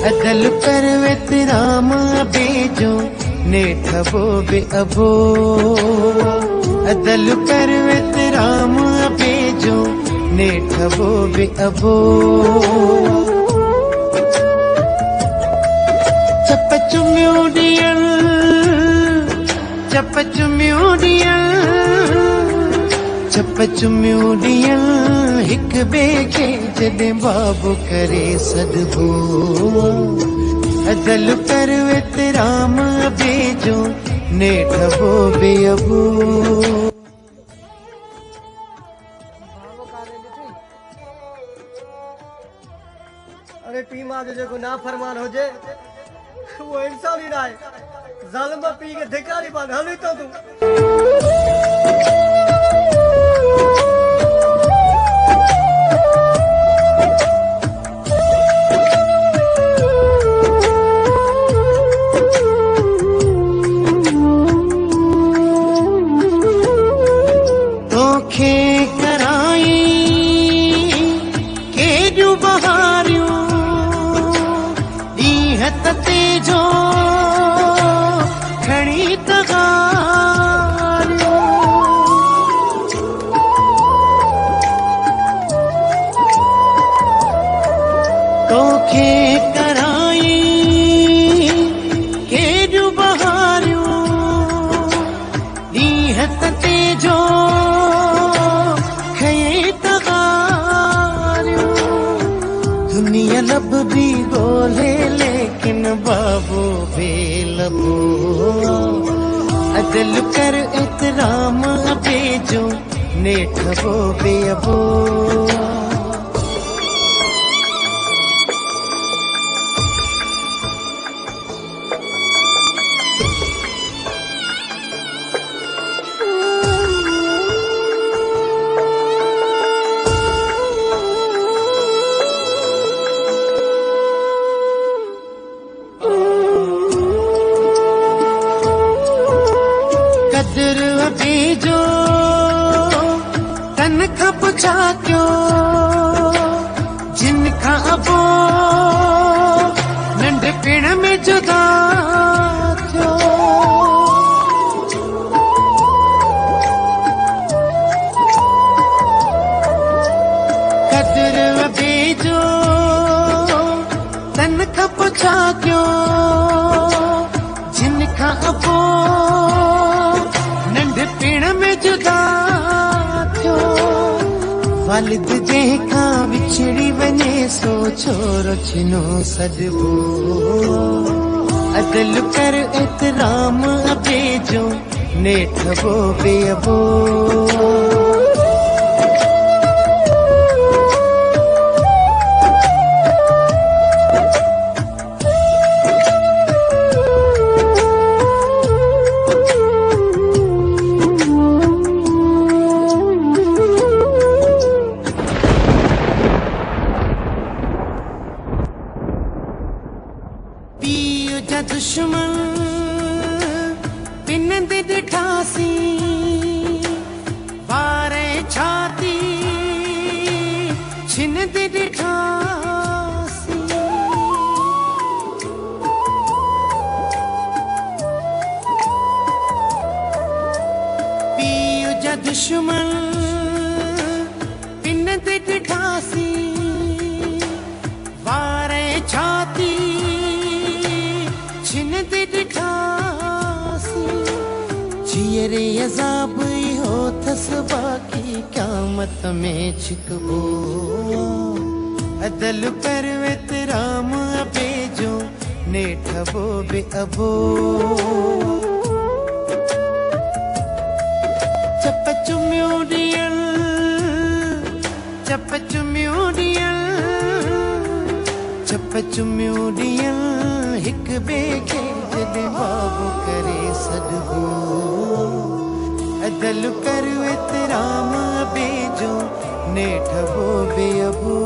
अदल पर वेतराम बेजो नेठबो बे अबो अदल पर वेतराम बेजो नेठबो बे अबो चपचुम्यूडियल चपचुम्यूडियल चपचुम्यूडियल हिक बे के जदे बाबू करे सदबो अदल पर वेतराम बेजो नेठबो बे अबो। अरे पी मां जो जेको ना फरमान हुजे वो इंसान ही ना है। ज़ालिम पी के धिकारी बांध हली तो तू तोखे कराई के जो बहारियों ॾींह तेजो खणी तगारियों तोखे कराई के जो बहारियों ॾींह तेजो दुनिया लब भी गोले लेकिन बाबू बेलबो अदल कर एतराम बेजो नेठबो बे अबो। कदर बेजो तन खां पुछा क्यों जिन खां अबो नंढपिण में जुदा थियो कदर बेजो तन खां पुछा क्यों जिन खां अबो पिण में जुदा थियो वालिद जंहिंखां विछड़ी वञे सो छोरो छिनो सॾबो अदल कर एतराम बेजो नेठबो बे अबो। पीउ जा दुश्मन पिन दे ॾिठासी वारे छाती छिन दे ॾिठासी पीउ जा दुश्मन पिन दे ॾिठासी वारे छाती छिन दे ॾिठासी जीअरे अज़ाब इहो थसि बाक़ी क़यामत में छिकबो अदल पर वेतराम बेजो नेठबो बे अबो। चपचुम्यूडियल चपचुम्यूडियल चपचुम्यूडियल हिक बे के जॾहिं बाबू करे सॾबो अदल कर एतराम अबे जो नेठ वो बेअबू